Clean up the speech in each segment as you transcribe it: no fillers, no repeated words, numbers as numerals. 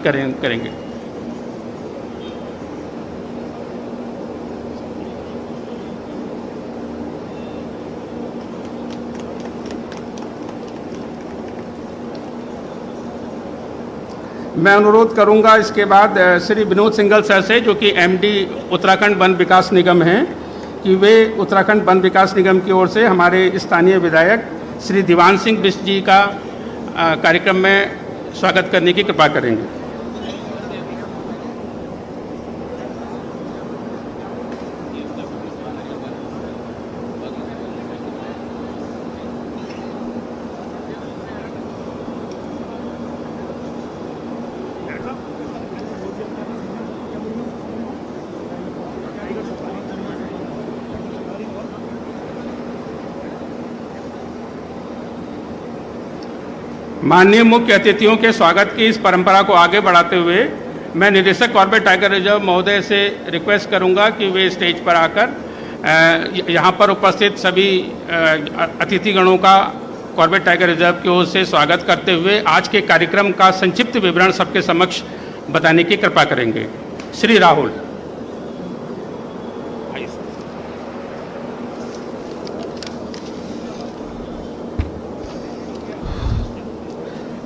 करेंगे। मैं अनुरोध करूंगा इसके बाद श्री विनोद सिंघल सर से, जो कि एमडी उत्तराखंड वन विकास निगम हैं, कि वे उत्तराखंड वन विकास निगम की ओर से हमारे स्थानीय विधायक श्री दीवान सिंह बिष्ट जी का कार्यक्रम में स्वागत करने की कृपा करेंगे। माननीय मुख्य अतिथियों के स्वागत की इस परंपरा को आगे बढ़ाते हुए मैं निदेशक कॉर्बेट टाइगर रिजर्व महोदय से रिक्वेस्ट करूंगा कि वे स्टेज पर आकर यहां पर उपस्थित सभी अतिथिगणों का कॉर्बेट टाइगर रिजर्व की ओर से स्वागत करते हुए आज के कार्यक्रम का संक्षिप्त विवरण सबके समक्ष बताने की कृपा करेंगे। श्री राहुल।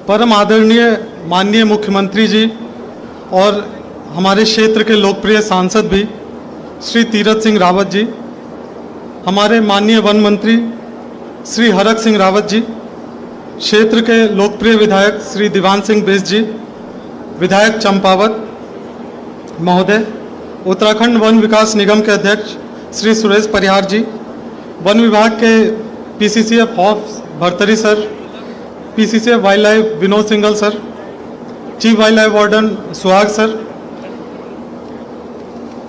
परम आदरणीय माननीय मुख्यमंत्री जी और हमारे क्षेत्र के लोकप्रिय सांसद भी श्री तीरथ सिंह रावत जी, हमारे माननीय वन मंत्री श्री हरक सिंह रावत जी, क्षेत्र के लोकप्रिय विधायक श्री दीवान सिंह बिष्ट जी, विधायक चंपावत महोदय, उत्तराखंड वन विकास निगम के अध्यक्ष श्री सुरेश परिहार जी, वन विभाग के PCCF of Bhartari sir, PCCF wildlife Vinod Singhal sir, chief wildlife warden Suhag sir,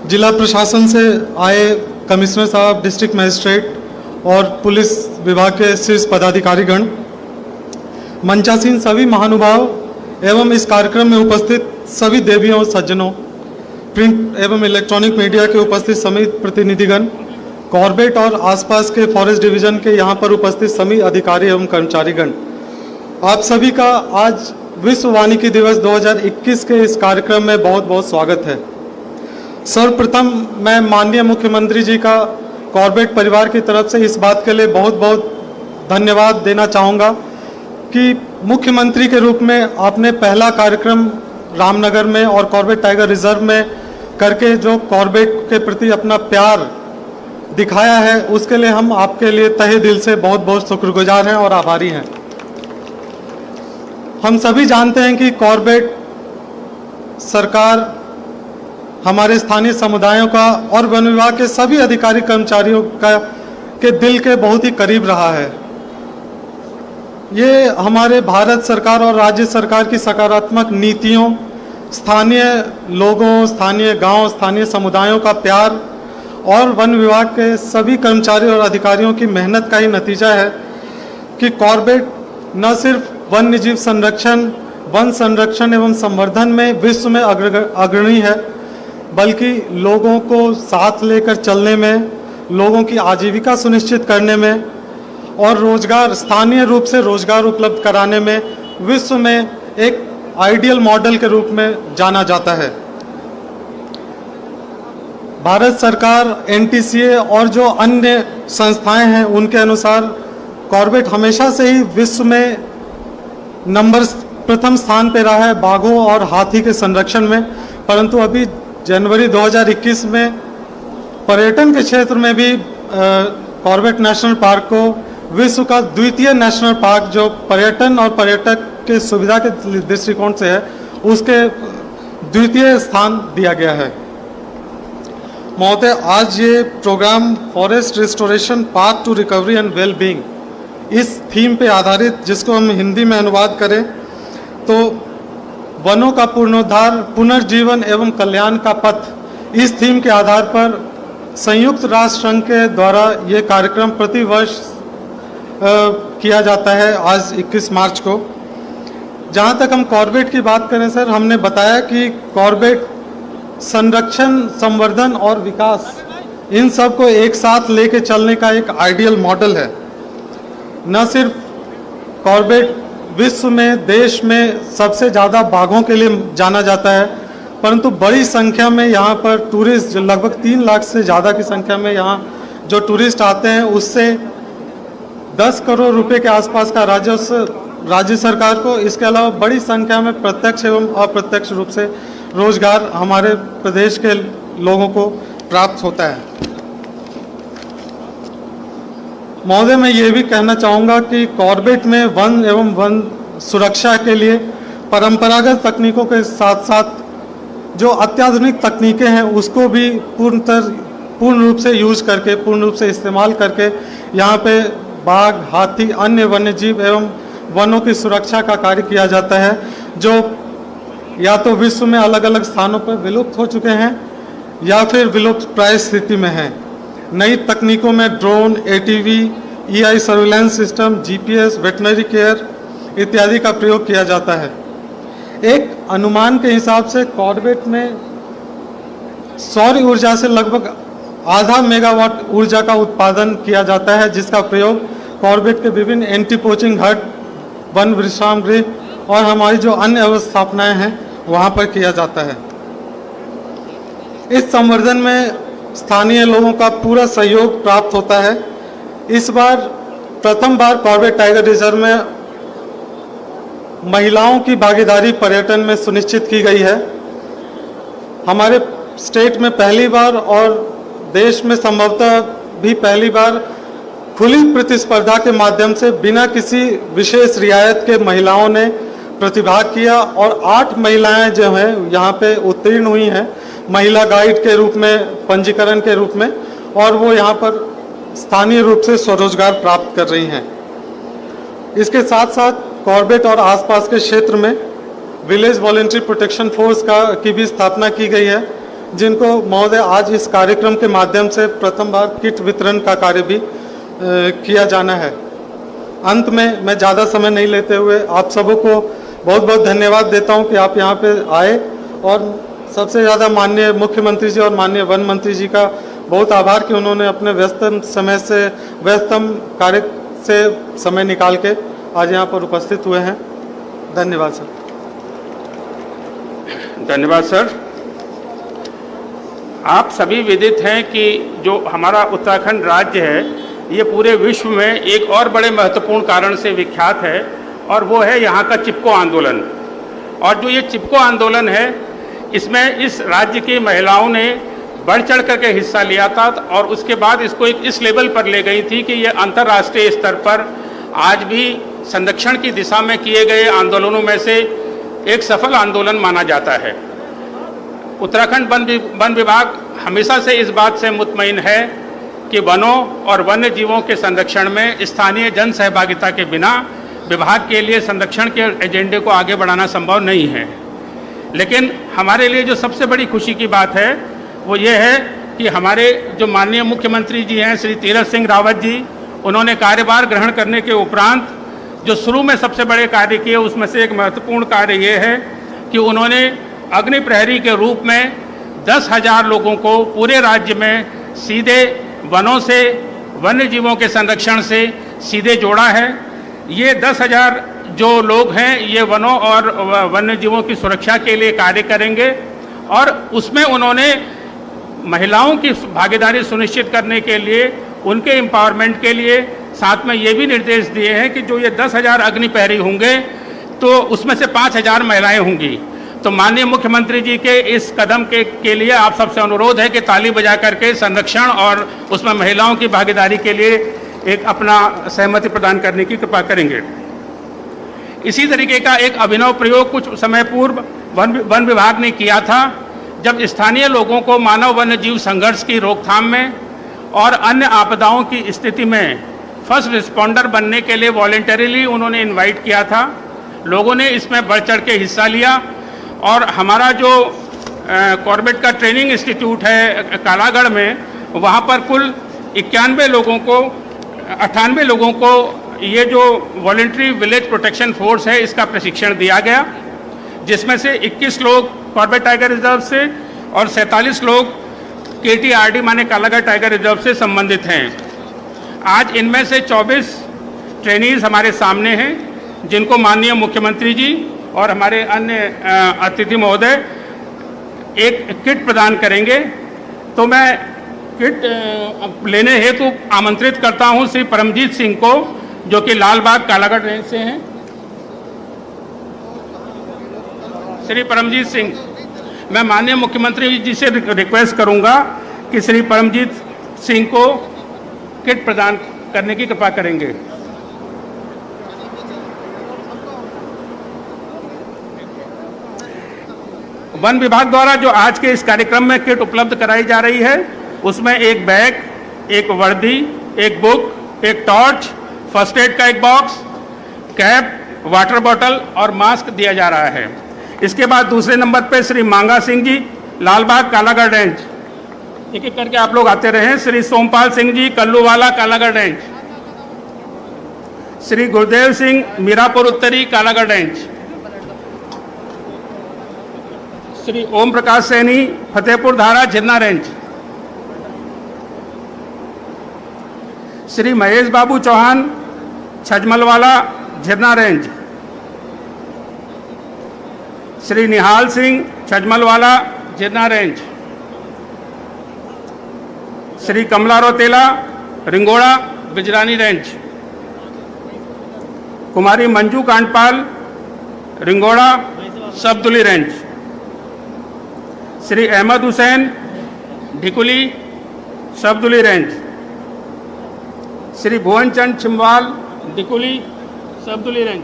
जिला प्रशासन से आए कमिश्नर साहब, डिस्ट्रिक्ट मजिस्ट्रेट और पुलिस विभाग के शीर्ष पदाधिकारीगण, मंचासीन सभी महानुभाव एवं इस कार्यक्रम में उपस्थित सभी देवियों और सज्जनों, प्रिंट एवं इलेक्ट्रॉनिक मीडिया के उपस्थित सभी प्रतिनिधिगण, कॉर्बेट और आसपास के फॉरेस्ट डिवीजन के यहाँ पर उपस्थित सभी अधिकारी एवं कर्मचारीगण, आप सभी का आज विश्व वानिकी दिवस 2021 के इस कार्यक्रम में बहुत बहुत स्वागत है। सर्वप्रथम मैं माननीय मुख्यमंत्री जी का कॉर्बेट परिवार की तरफ से इस बात के लिए बहुत बहुत धन्यवाद देना चाहूँगा कि मुख्यमंत्री के रूप में आपने पहला कार्यक्रम रामनगर में और कॉर्बेट टाइगर रिजर्व में करके जो कॉर्बेट के प्रति अपना प्यार दिखाया है, उसके लिए हम आपके लिए तहे दिल से बहुत बहुत शुक्रगुजार हैं और आभारी हैं। हम सभी जानते हैं कि कॉर्बेट सरकार हमारे स्थानीय समुदायों का और वन विभाग के सभी अधिकारी कर्मचारियों का के दिल के बहुत ही करीब रहा है। ये हमारे भारत सरकार और राज्य सरकार की सकारात्मक नीतियों, स्थानीय लोगों, स्थानीय गांव, स्थानीय समुदायों का प्यार और वन विभाग के सभी कर्मचारियों और अधिकारियों की मेहनत का ही नतीजा है कि कॉर्बेट न सिर्फ वन्य जीव संरक्षण, वन संरक्षण एवं संवर्धन में विश्व में अग्रणी है, बल्कि लोगों को साथ लेकर चलने में, लोगों की आजीविका सुनिश्चित करने में और रोजगार, स्थानीय रूप से रोजगार उपलब्ध कराने में विश्व में एक आइडियल मॉडल के रूप में जाना जाता है। भारत सरकार, एनटीसीए और जो अन्य संस्थाएं हैं उनके अनुसार कॉर्बेट हमेशा से ही विश्व में प्रथम स्थान पे रहा है बाघों और हाथी के संरक्षण में, परंतु अभी जनवरी 2021 में पर्यटन के क्षेत्र में भी कॉर्बेट नेशनल पार्क को विश्व का द्वितीय नेशनल पार्क, जो पर्यटन और पर्यटक के सुविधा के दृष्टिकोण से है, उसके द्वितीय स्थान दिया गया है। महोदय, आज ये programme forest restoration path to recovery and well being, इस थीम पे आधारित, जिसको हम हिंदी में अनुवाद करें तो वनों का पुनरुद्धार, पुनर्जीवन एवं कल्याण का पथ, इस थीम के आधार पर संयुक्त राष्ट्र संघ के द्वारा ये कार्यक्रम प्रतिवर्ष किया जाता है आज 21 मार्च को। जहाँ तक हम कॉर्बेट की बात करें सर, हमने बताया कि कॉर्बेट संरक्षण, संवर्धन और विकास, इन सब को एक साथ लेके चलने का एक आइडियल मॉडल है। न सिर्फ कॉर्बेट विश्व में, देश में सबसे ज़्यादा बाघों के लिए जाना जाता है, परंतु बड़ी संख्या में यहाँ पर टूरिस्ट, लगभग 3 लाख से ज़्यादा की संख्या में यहाँ जो टूरिस्ट आते हैं, उससे 10 करोड़ रुपए के आसपास का राजस्व राज्य सरकार को, इसके अलावा बड़ी संख्या में प्रत्यक्ष एवं अप्रत्यक्ष रूप से रोजगार हमारे प्रदेश के लोगों को प्राप्त होता है। महोदय, मैं ये भी कहना चाहूँगा कि कॉर्बेट में वन एवं वन सुरक्षा के लिए परंपरागत तकनीकों के साथ साथ जो अत्याधुनिक तकनीकें हैं उसको भी पूर्ण रूप से यूज़ करके, पूर्ण रूप से इस्तेमाल करके यहाँ पे बाघ, हाथी, अन्य वन्य जीव एवं वनों की सुरक्षा का कार्य किया जाता है, जो या तो विश्व में अलग अलग स्थानों पर विलुप्त हो चुके हैं या फिर विलुप्त प्राय स्थिति में हैं। नई तकनीकों में drone, ATV, EI surveillance system, GPS, veterinary care इत्यादि का प्रयोग किया जाता है। एक अनुमान के हिसाब से कॉर्बेट में सौर ऊर्जा से लगभग आधा मेगावाट ऊर्जा का उत्पादन किया जाता है, जिसका प्रयोग कॉर्बेट के विभिन्न एंटी पोचिंग हट, वन विश्राम गृह और हमारी जो अन्य अवस्थापनाएं हैं वहां पर किया जाता है। इस संवर्धन में स्थानीय लोगों का पूरा सहयोग प्राप्त होता है। इस बार प्रथम बार कॉर्बेट टाइगर रिजर्व में महिलाओं की भागीदारी पर्यटन में सुनिश्चित की गई है। हमारे स्टेट में पहली बार और देश में संभवतः भी पहली बार खुली प्रतिस्पर्धा के माध्यम से बिना किसी विशेष रियायत के महिलाओं ने प्रतिभाग किया और 8 महिलाएं जो हैं यहाँ पे उत्तीर्ण हुई हैं महिला गाइड के रूप में, पंजीकरण के रूप में, और वो यहाँ पर स्थानीय रूप से स्वरोजगार प्राप्त कर रही हैं। इसके साथ साथ कॉर्बेट और आसपास के क्षेत्र में विलेज वॉलंटरी प्रोटेक्शन फोर्स की भी स्थापना की गई है, जिनको महोदय आज इस कार्यक्रम के माध्यम से प्रथम बार किट वितरण का कार्य भी किया जाना है। अंत में मैं ज़्यादा समय नहीं लेते हुए आप सबों को बहुत बहुत धन्यवाद देता हूं कि आप यहाँ पे आए, और सबसे ज़्यादा माननीय मुख्यमंत्री जी और माननीय वन मंत्री जी का बहुत आभार कि उन्होंने अपने व्यस्तम कार्य से समय निकाल के आज यहाँ पर उपस्थित हुए हैं। धन्यवाद सर। धन्यवाद सर। आप सभी विदित हैं कि जो हमारा उत्तराखंड राज्य है ये पूरे विश्व में एक और बड़े महत्वपूर्ण कारण से विख्यात है, और वो है यहाँ का चिपको आंदोलन। और जो ये चिपको आंदोलन है, इसमें इस राज्य की महिलाओं ने बढ़ चढ़ करके हिस्सा लिया था, और उसके बाद इसको इस लेवल पर ले गई थी कि ये अंतर्राष्ट्रीय स्तर पर आज भी संरक्षण की दिशा में किए गए आंदोलनों में से एक सफल आंदोलन माना जाता है। उत्तराखंड वन विभाग हमेशा से इस बात से मुतमईन है कि वनों और वन्य जीवों के संरक्षण में स्थानीय जन सहभागिता के बिना विभाग के लिए संरक्षण के एजेंडे को आगे बढ़ाना संभव नहीं है। लेकिन हमारे लिए जो सबसे बड़ी खुशी की बात है वो ये है कि हमारे जो माननीय मुख्यमंत्री जी हैं श्री तीरथ सिंह रावत जी, उन्होंने कार्यभार ग्रहण करने के उपरांत जो शुरू में सबसे बड़े कार्य किए उसमें से एक महत्वपूर्ण कार्य ये है कि उन्होंने अग्नि प्रहरी के रूप में 10,000 लोगों को पूरे राज्य में सीधे वनों से, वन्य जीवों के संरक्षण से सीधे जोड़ा है। ये 10,000 जो लोग हैं ये वनों और वन्य जीवों की सुरक्षा के लिए कार्य करेंगे, और उसमें उन्होंने महिलाओं की भागीदारी सुनिश्चित करने के लिए, उनके एम्पावरमेंट के लिए साथ में ये भी निर्देश दिए हैं कि जो ये 10,000 अग्नि प्रहरी होंगे तो उसमें से 5,000 महिलाएं होंगी। तो माननीय मुख्यमंत्री जी के इस कदम के लिए आप सबसे अनुरोध है कि ताली बजा करके संरक्षण और उसमें महिलाओं की भागीदारी के लिए एक अपना सहमति प्रदान करने की कृपा करेंगे। इसी तरीके का एक अभिनव प्रयोग कुछ समय पूर्व वन विभाग ने किया था, जब स्थानीय लोगों को मानव वन्य जीव संघर्ष की रोकथाम में और अन्य आपदाओं की स्थिति में फर्स्ट रिस्पॉन्डर बनने के लिए वॉलेंटरीली उन्होंने इनवाइट किया था। लोगों ने इसमें बढ़ चढ़ के हिस्सा लिया, और हमारा जो कॉर्बेट का ट्रेनिंग इंस्टीट्यूट है कालागढ़ में, वहाँ पर कुल 98 लोगों को ये जो वॉलेंट्री विलेज प्रोटेक्शन फोर्स है इसका प्रशिक्षण दिया गया, जिसमें से 21 लोग कॉर्बेट टाइगर रिजर्व से और 47 लोग KTRD माने कालागढ़ टाइगर रिजर्व से संबंधित हैं। आज इनमें से 24 ट्रेनीज हमारे सामने हैं, जिनको माननीय मुख्यमंत्री जी और हमारे अन्य अतिथि महोदय एक किट प्रदान करेंगे। तो मैं किट लेने हेतु आमंत्रित करता हूं श्री परमजीत सिंह को, जो कि लालबाग कालागढ़ रेंज से हैं। श्री परमजीत सिंह, मैं माननीय मुख्यमंत्री जी से रिक्वेस्ट करूंगा कि श्री परमजीत सिंह को किट प्रदान करने की कृपा करेंगे। वन विभाग द्वारा जो आज के इस कार्यक्रम में किट उपलब्ध कराई जा रही है, उसमें एक बैग, एक वर्दी, एक बुक, एक टॉर्च, फर्स्ट एड का एक बॉक्स, कैप, वाटर बॉटल और मास्क दिया जा रहा है। इसके बाद दूसरे नंबर पर श्री मांगा सिंह जी, लालबाग कालागढ़ रेंज, एक एक करके आप लोग आते रहे। श्री सोमपाल सिंह जी, कल्लूवाला कालागढ़ रेंज, श्री गुरुदेव सिंह, मीरापुर उत्तरी कालागढ़ रेंज, श्री ओम प्रकाश सैनी, फतेहपुर धारा झिरना रेंज, श्री महेश बाबू चौहान, छजमलवाला झिरना रेंज, श्री निहाल सिंह, छजमलवाला झिरना रेंज, श्री कमला रोतेला, रिंगोड़ा बिजरानी रेंज, कुमारी मंजू कांडपाल, रिंगोड़ा सबदुली रेंज, श्री अहमद हुसैन, ढिकुली सबदुली रेंज, श्री भुवन चंद छिमवाल, ढिकुली सबदुली रेंज,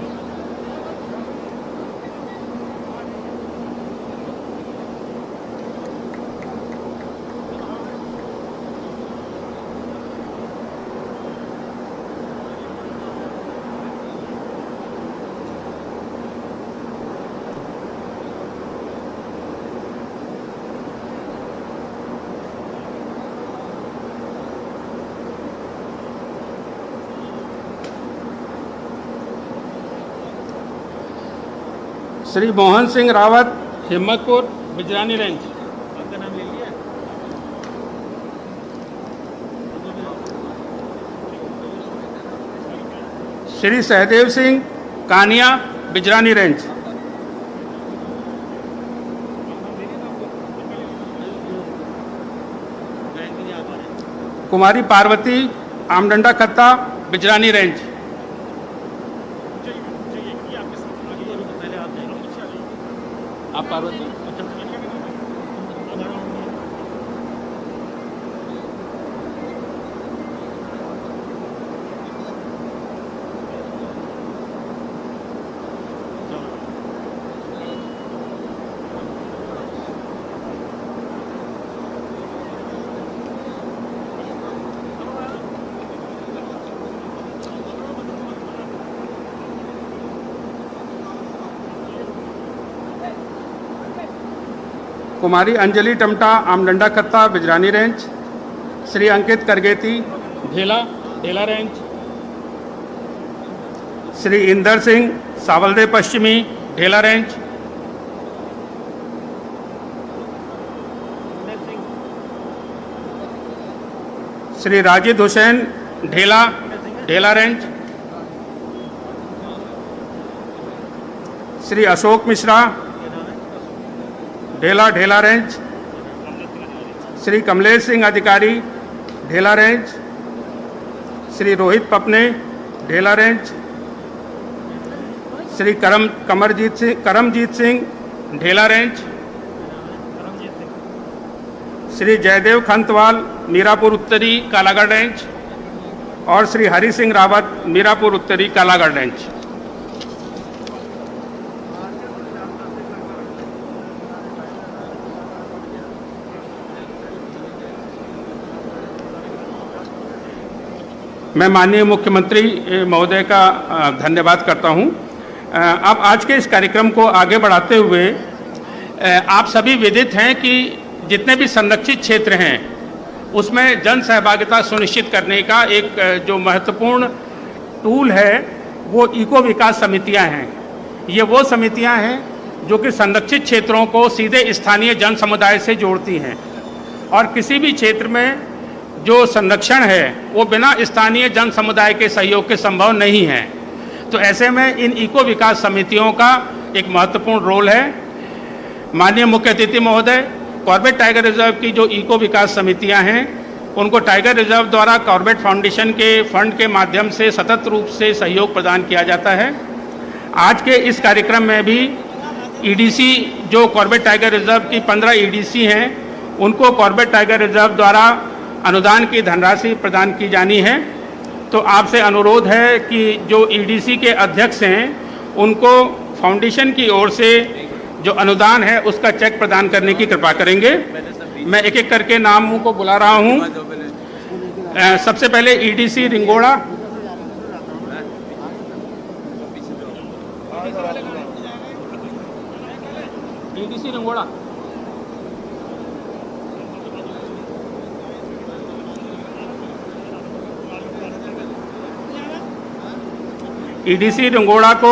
श्री मोहन सिंह रावत, हिम्मतपुर बिजरानी रेंज, आपका नाम ले लिया। श्री सहदेव सिंह, कानिया बिजरानी रेंज, कुमारी पार्वती, आमडंडा खत्ता बिजरानी रेंज, आप पार्वती, कुमारी अंजलि टमटा, आमडंडा खत्ता बिजरानी रेंज, श्री अंकित करगेती, ढेला रेंज, श्री इंदर सिंह, सावलदे पश्चिमी, ढेला रेंज, श्री राजिद हुसैन, ढेला रेंज, श्री अशोक मिश्रा, ढेला रेंज, श्री कमलेश सिंह अधिकारी, ढेला रेंज, श्री रोहित पपने, ढेला रेंज, श्री करमजीत सिंह, ढेला रेंज, श्री जयदेव खंतवाल, मीरापुर उत्तरी कालागढ़ रेंज और श्री हरि सिंह रावत, मीरापुर उत्तरी कालागढ़ रेंज। मैं माननीय मुख्यमंत्री महोदय का धन्यवाद करता हूं। अब आज के इस कार्यक्रम को आगे बढ़ाते हुए आप सभी विदित हैं कि जितने भी संरक्षित क्षेत्र हैं उसमें जन सहभागिता सुनिश्चित करने का एक जो महत्वपूर्ण टूल है वो इको विकास समितियां हैं। ये वो समितियां हैं जो कि संरक्षित क्षेत्रों को सीधे स्थानीय जन समुदाय से जोड़ती हैं और किसी भी क्षेत्र में जो संरक्षण है वो बिना स्थानीय जन समुदाय के सहयोग के संभव नहीं है। तो ऐसे में इन इको विकास समितियों का एक महत्वपूर्ण रोल है। माननीय मुख्य अतिथि महोदय, कॉर्बेट टाइगर रिजर्व की जो इको विकास समितियां हैं, उनको टाइगर रिजर्व द्वारा कॉर्बेट फाउंडेशन के फंड के माध्यम से सतत रूप से सहयोग प्रदान किया जाता है। आज के इस कार्यक्रम में भी ईडीसी, जो कॉर्बेट टाइगर रिजर्व की 15 ईडीसी हैं, उनको कॉर्बेट टाइगर रिजर्व द्वारा अनुदान की धनराशि प्रदान की जानी है। तो आपसे अनुरोध है कि जो ईडीसी के अध्यक्ष हैं, उनको फाउंडेशन की ओर से जो अनुदान है उसका चेक प्रदान करने की कृपा करेंगे। मैं एक एक करके नामों को बुला रहा हूं। सबसे पहले EDC Ringoda, EDC Ringoda, EDC Ringoda को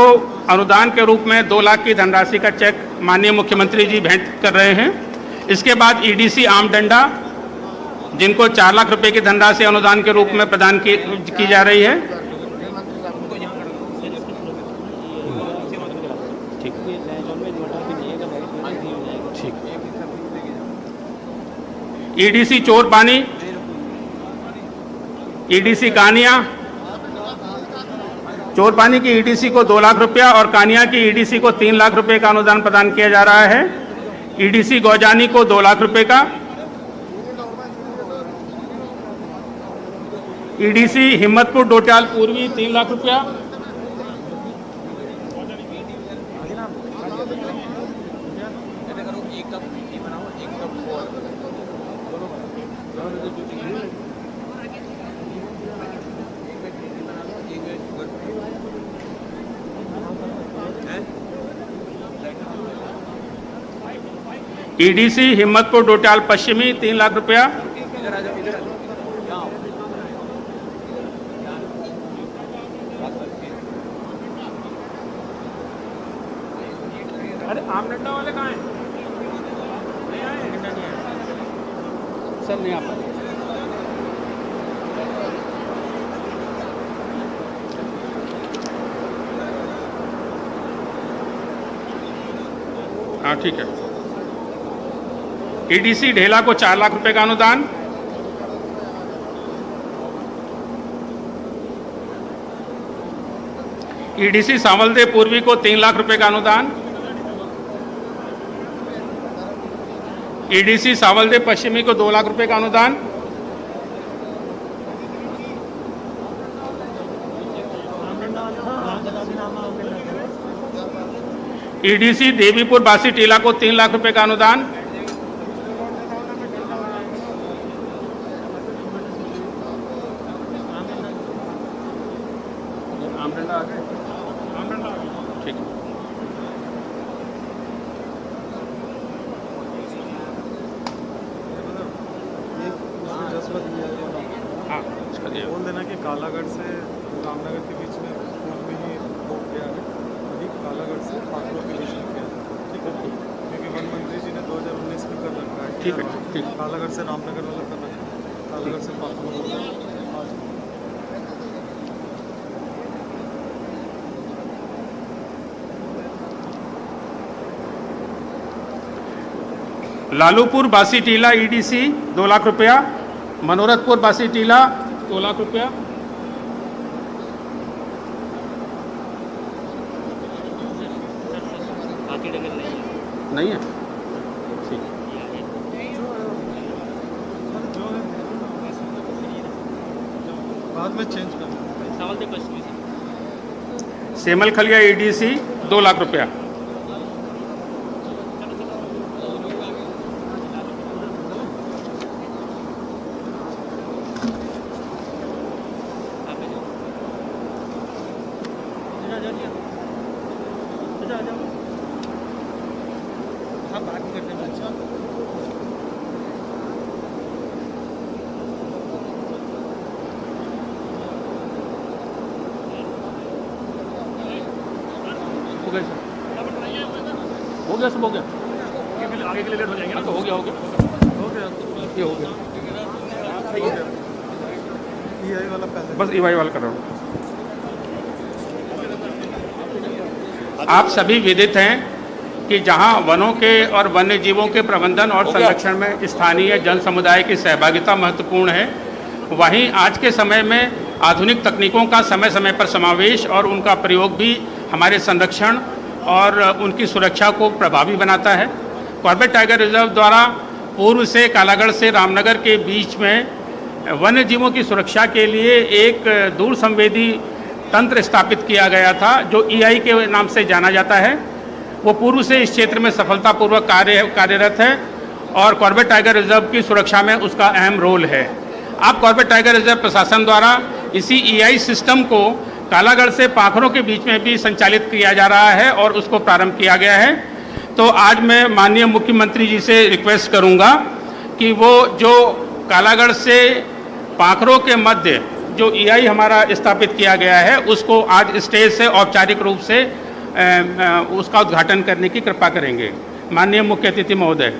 अनुदान के रूप में 2 लाख की धनराशि का चेक माननीय मुख्यमंत्री जी भेंट कर रहे हैं। इसके बाद ईडीसी आमडंडा, जिनको 4 लाख रुपए की धनराशि अनुदान के रूप में प्रदान की जा रही है। ईडीसी चोरपानी, ईडीसी कानिया, चोरपानी की ईडीसी को 2 लाख रुपया और कानिया की ईडीसी को 3 लाख रुपए का अनुदान प्रदान किया जा रहा है। ईडीसी गौजानी को 2 लाख रुपए का, ईडीसी हिम्मतपुर डोटाल पूर्वी 3 लाख रुपया, ईडीसी हिम्मतपुर डोटाल पश्चिमी 3 लाख रुपया, अरे आमडंडा वाले कहाँ हैं? नहीं आए, सर नहीं आ पाए। हाँ ठीक है। ईडीसी ढेला को 4 लाख रुपए का अनुदान, ईडीसी सांवलदे पूर्वी को 3 लाख रुपए का अनुदान, ईडीसी सांवलदे पश्चिमी को 2 लाख रुपए का अनुदान, ईडीसी देवीपुर बासी टीला को 3 लाख रुपए का अनुदान, ठीक है। हाँ, बोल देना कि कालागढ़ से रामनगर के बीच में पूर्व में ही रोड गया है, अभी कालागढ़ से पाकड़ों के बीच में गया है। ठीक है, क्योंकि वन मंत्री जी ने 2019 में कर रखा है। ठीक है, ठीक। कालागढ़ से रामनगर वाला कर रखा है, कालागढ़ से पाकड़ों। लालूपुर बासी टीला ईडीसी 2 लाख रुपया, मनोरथपुर बासी टीला 2 लाख रुपया, नहीं है, ठीक। बाद में चेंज कर सेमल खलिया ईडीसी 2 लाख रुपया, हो गया, सब हो गया। आगे के लिए लेट हो जाएंगे ना, तो हो गया ये हो गया। EI वाला पहले, बस EY वाला कर रहा हूँ। आप सभी विदित हैं कि जहां वनों के और वन्य जीवों के प्रबंधन और संरक्षण में स्थानीय जन समुदाय की सहभागिता महत्वपूर्ण है, वहीं आज के समय में आधुनिक तकनीकों का समय समय पर समावेश और उनका प्रयोग भी हमारे संरक्षण और उनकी सुरक्षा को प्रभावी बनाता है। कॉर्बेट टाइगर रिजर्व द्वारा पूर्व से कालागढ़ से रामनगर के बीच में वन्य जीवों की सुरक्षा के लिए एक दूर संवेदी तंत्र स्थापित किया गया था, जो EI के नाम से जाना जाता है। वो पूर्व से इस क्षेत्र में सफलतापूर्वक कार्यरत है और कॉर्बेट टाइगर रिजर्व की सुरक्षा में उसका अहम रोल है। अब कॉर्बेट टाइगर रिजर्व प्रशासन द्वारा इसी EI सिस्टम को कालागढ़ से पाखरों के बीच में भी संचालित किया जा रहा है और उसको प्रारंभ किया गया है। तो आज मैं माननीय मुख्यमंत्री जी से रिक्वेस्ट करूंगा कि वो जो कालागढ़ से पाखरों के मध्य जो EI हमारा स्थापित किया गया है, उसको आज स्टेज से औपचारिक रूप से उसका उद्घाटन करने की कृपा करेंगे। माननीय मुख्य अतिथि महोदय।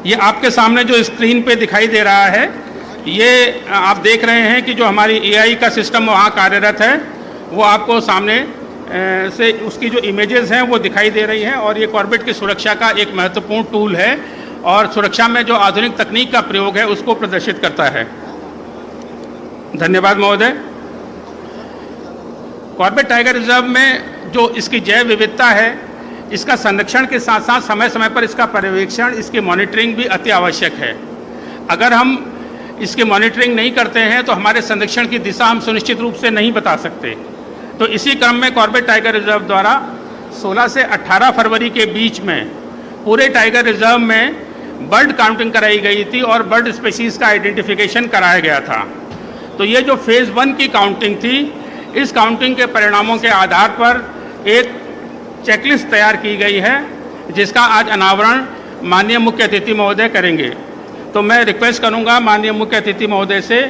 ये आपके सामने जो स्क्रीन पे दिखाई दे रहा है, ये आप देख रहे हैं कि जो हमारी EI का सिस्टम वहाँ कार्यरत है, वो आपको सामने से उसकी जो इमेजेस हैं वो दिखाई दे रही हैं और ये कॉर्बेट की सुरक्षा का एक महत्वपूर्ण टूल है और सुरक्षा में जो आधुनिक तकनीक का प्रयोग है उसको प्रदर्शित करता है। धन्यवाद महोदय। कॉर्बेट टाइगर रिजर्व में जो इसकी जैव विविधता है, इसका संरक्षण के साथ साथ समय समय पर इसका पर्यवेक्षण, इसकी मॉनिटरिंग भी अति आवश्यक है। अगर हम इसकी मॉनिटरिंग नहीं करते हैं तो हमारे संरक्षण की दिशा हम सुनिश्चित रूप से नहीं बता सकते। तो इसी क्रम में कॉर्बेट टाइगर रिजर्व द्वारा 16 से 18 फरवरी के बीच में पूरे टाइगर रिजर्व में बर्ड काउंटिंग कराई गई थी और बर्ड स्पीशीज का आइडेंटिफिकेशन कराया गया था। तो ये जो फेज़ 1 की काउंटिंग थी, इस काउंटिंग के परिणामों के आधार पर एक चेकलिस्ट तैयार की गई है, जिसका आज अनावरण माननीय मुख्य अतिथि महोदय करेंगे। तो मैं रिक्वेस्ट करूंगा माननीय मुख्य अतिथि महोदय से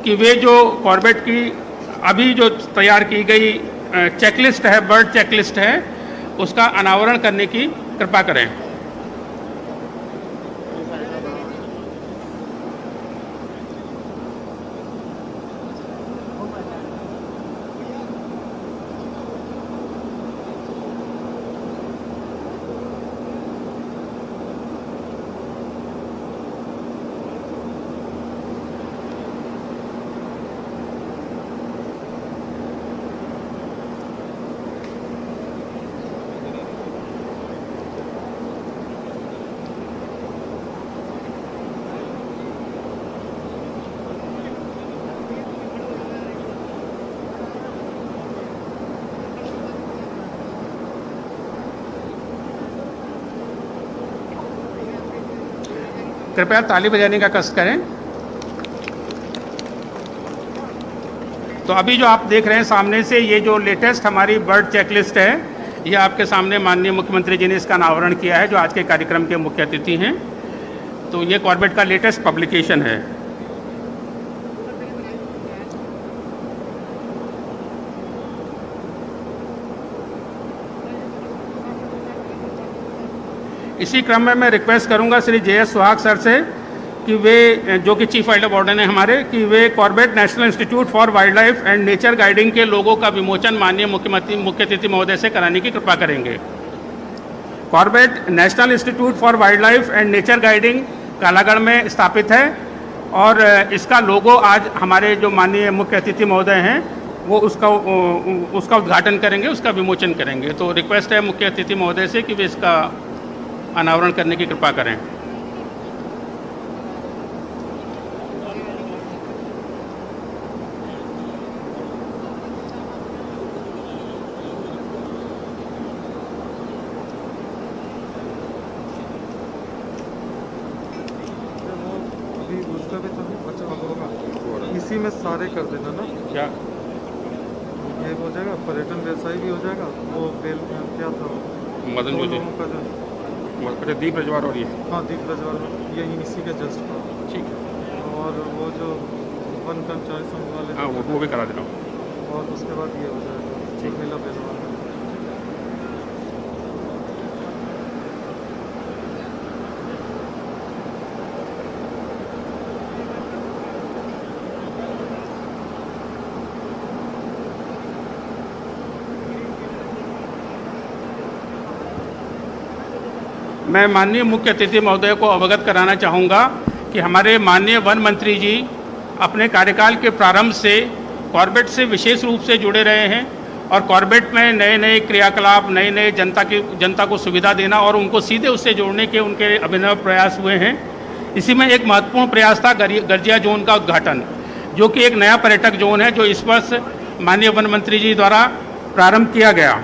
कि वे जो कॉर्बेट की अभी जो तैयार की गई चेकलिस्ट है, बर्ड चेकलिस्ट है, उसका अनावरण करने की कृपा करें। कृपया ताली बजाने का कष्ट करें। तो अभी जो आप देख रहे हैं सामने से, ये जो लेटेस्ट हमारी बर्ड चेकलिस्ट है, ये आपके सामने माननीय मुख्यमंत्री जी ने इसका अनावरण किया है, जो आज के कार्यक्रम के मुख्य अतिथि हैं। तो ये कॉर्बेट का लेटेस्ट पब्लिकेशन है। इसी क्रम में मैं रिक्वेस्ट करूंगा श्री JS सुहाग सर से कि वे, जो कि चीफ वाइल्ड लाइफ वार्डन है हमारे, कि वे Corbett national institute for wildlife and nature guiding के लोगों का विमोचन माननीय मुख्य अतिथि महोदय से कराने की कृपा करेंगे। Corbett national institute for wildlife and nature guiding Kalagarh में स्थापित है और इसका लोगो आज हमारे जो माननीय मुख्य अतिथि महोदय हैं वो उसका उद्घाटन करेंगे, उसका विमोचन करेंगे। तो रिक्वेस्ट है मुख्य अतिथि महोदय से कि वे इसका अनावरण करने की कृपा करें। उसका भी तो बच्चा होगा, इसी में सारे कर देना ना। क्या ये हो जाएगा, पर्यटन व्यवसाय भी हो जाएगा। वो बेल क्या था, मदन जी का जो अच्छा दीप रजवार और ये, हाँ दीप रजवार, यही इसी के जस्ट पर। ठीक है। और वो जो वन कर्मचारी संघ वाले, हाँ वो भी करा दे रहा हूँ। और उसके बाद ये हो जाएगा मेला बेलवाल। मैं माननीय मुख्य अतिथि महोदय को अवगत कराना चाहूँगा कि हमारे माननीय वन मंत्री जी अपने कार्यकाल के प्रारंभ से कॉर्बेट से विशेष रूप से जुड़े रहे हैं और कॉर्बेट में नए नए क्रियाकलाप, नए नए जनता को सुविधा देना और उनको सीधे उससे जोड़ने के उनके अभिनव प्रयास हुए हैं। इसी में एक महत्वपूर्ण प्रयास था गर्जिया जोन का उद्घाटन, जो कि एक नया पर्यटक जोन है जो इस वर्ष माननीय वन मंत्री जी द्वारा प्रारंभ किया गया।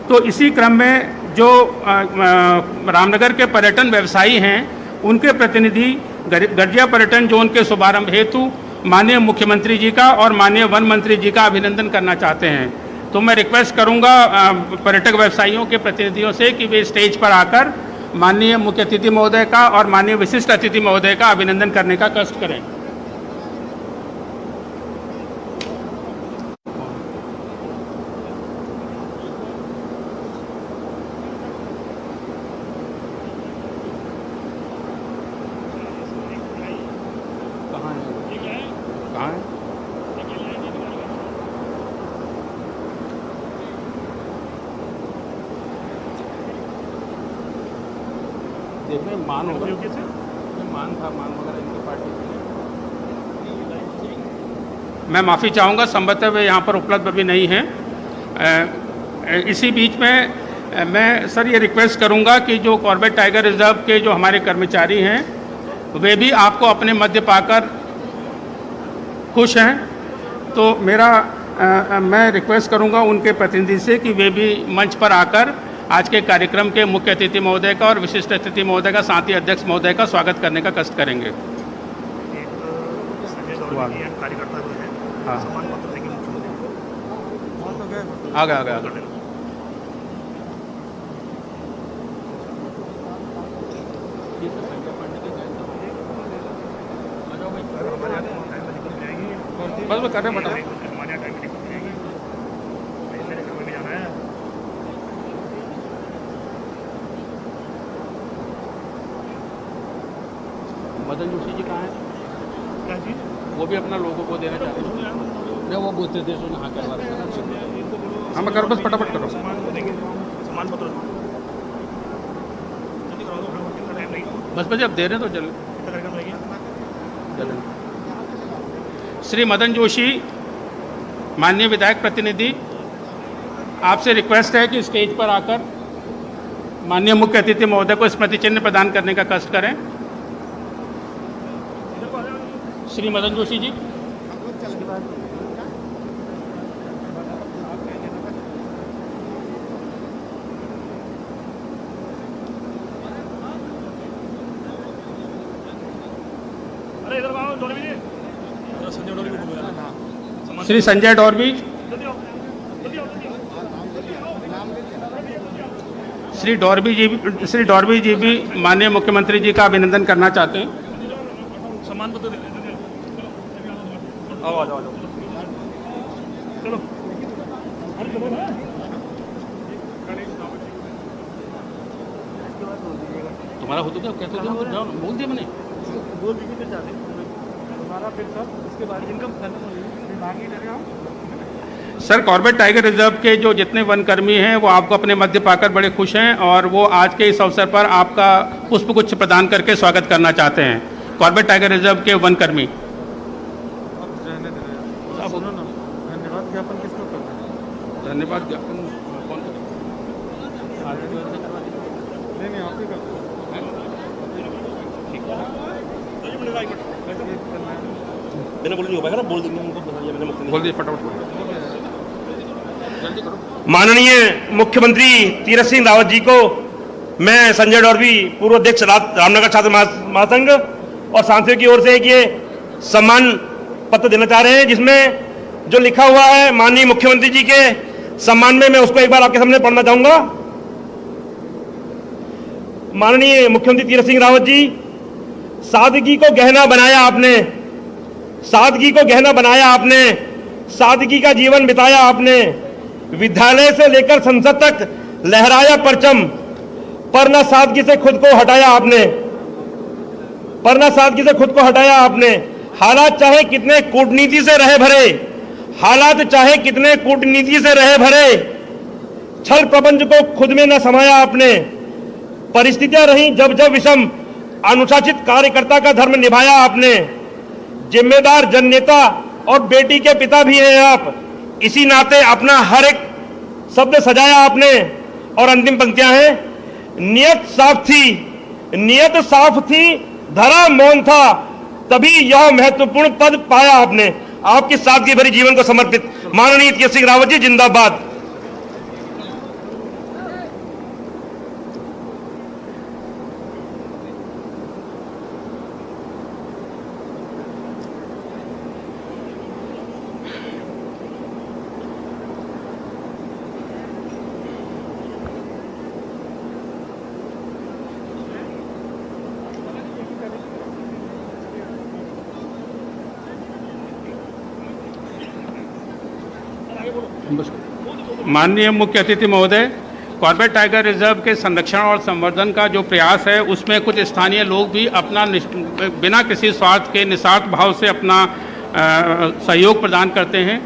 तो इसी क्रम में जो रामनगर के पर्यटन व्यवसायी हैं उनके प्रतिनिधि गर्जिया पर्यटन जोन के शुभारंभ हेतु माननीय मुख्यमंत्री जी का और माननीय वन मंत्री जी का अभिनंदन करना चाहते हैं। तो मैं रिक्वेस्ट करूंगा पर्यटक व्यवसायियों के प्रतिनिधियों से कि वे स्टेज पर आकर माननीय मुख्य अतिथि महोदय का और माननीय विशिष्ट अतिथि महोदय का अभिनंदन करने का कष्ट करें। कहाँ है? देखिए मान होगा, मान था, मान वगैरह इनकी पार्टी। मैं माफ़ी चाहूँगा, संभवतः वे यहाँ पर उपलब्ध अभी नहीं हैं। इसी बीच में मैं सर ये रिक्वेस्ट करूँगा कि जो कॉर्बेट टाइगर रिजर्व के जो हमारे कर्मचारी हैं वे भी आपको अपने मध्य पाकर खुश हैं, तो मैं रिक्वेस्ट करूँगा उनके प्रतिनिधि से कि वे भी मंच पर आकर आज के कार्यक्रम के मुख्य अतिथि महोदय का और विशिष्ट अतिथि महोदय का, साथ ही अध्यक्ष महोदय का स्वागत करने का कष्ट करेंगे। कार्यकर्ता जो है हाँ, सम्मान पत्र देंगे मुख्यमंत्री को। आगे बस वो कर रहे हैं बटा हमारे यहाँ टाइम में दिक्कत जाएगी, मेरे घर में जाना है। मदन जोशी जी कहाँ हैं? क्या चीज़? वो भी अपना लोगों को देना चाहते हैं। नहीं, वो बोलते थे सुन हाँ करवा रहे हैं। हाँ मैं करो, बस फटाफट करो। सम्मान को देंगे, सम्मान पत्र जल्दी करा दो, कितना टाइम लगेगा? बस बजे अब दे रहे हैं तो चलो कितना कार्यक्रम लगेगा? चलें। श्री मदन जोशी, माननीय विधायक प्रतिनिधि, आपसे रिक्वेस्ट है कि स्टेज पर आकर माननीय मुख्य अतिथि महोदय को स्मृति चिन्ह प्रदान करने का कष्ट करें। श्री मदन जोशी जी। अरे इधर आओ, डॉर्बी जी, संजय डॉर्बी को बोलो यार। श्री संजय डॉर्बी। जल्दी आओ, जल्दी आओ, जल्दी आओ। श्री डॉर्बी जी भी माननीय मुख्यमंत्री जी का अभिनंदन करना चाहते हैं। सम्मान पत्र दे, आओ आ जाओ, चलो। अरे चलो ना, तुम्हारा हो तो क्या कहते हो, बोल दिया मैंने। बोल दीजिए फिर जाते हमारा फिर सर उसके बाद इनकम मांगी ले रहे हम। सर, कॉर्बेट टाइगर रिजर्व के जो जितने वनकर्मी हैं वो आपको अपने मध्य पाकर बड़े खुश हैं और वो आज के इस अवसर पर आपका पुष्पगुच्छ प्रदान करके स्वागत करना चाहते हैं। कॉर्बेट टाइगर रिजर्व के वनकर्मी। धन्यवाद ज्ञापन किसको करना है? धन्यवाद ज्ञापन कौन करें? नहीं आप ही कर दो। मैंने बोल नहीं हो पाएगा ना, बोल देंगे उनको, बता दिया मैंने मुख्यमंत्री। बोल दिए, फटाफट बोल जल्दी करो। माननीय मुख्यमंत्री तीरथ सिंह रावत जी को मैं संजय डॉर्बी, पूर्व अध्यक्ष रामनगर छात्र महासंघ और सांसदों की ओर से एक ये सम्मान पत्र देना चाह रहे हैं, जिसमें जो लिखा हुआ है माननीय मुख्यमंत्री जी के सम्मान में, मैं उसको एक बार आपके सामने पढ़ना चाहूंगा। माननीय मुख्यमंत्री तीरथ सिंह रावत जी, सादगी को गहना बनाया आपने, सादगी को गहना बनाया आपने, सादगी का जीवन बिताया आपने, विद्यालय से लेकर संसद तक लहराया परचम, पर न सादगी से खुद को हटाया आपने, पर न सादगी से खुद को हटाया आपने। हालात चाहे कितने कूटनीति से रहे भरे, हालात चाहे कितने कूटनीति से रहे भरे, छल प्रपंच को खुद में न समाया आपने, परिस्थितियां रहीं जब जब विषम, अनुशासित कार्यकर्ता का धर्म निभाया आपने। जिम्मेदार जननेता और बेटी के पिता भी हैं आप, इसी नाते अपना हर एक शब्द सजाया आपने। और अंतिम पंक्तियां हैं, नियत साफ थी, धरा मौन था, तभी यह महत्वपूर्ण पद पाया आपने। आपकी सादगी भरी जीवन को समर्पित माननीय तीरथ सिंह रावत जी जिंदाबाद। माननीय मुख्य अतिथि महोदय, कॉर्बेट टाइगर रिजर्व के संरक्षण और संवर्धन का जो प्रयास है उसमें कुछ स्थानीय लोग भी अपना बिना किसी स्वार्थ के निस्वार्थ भाव से अपना सहयोग प्रदान करते हैं।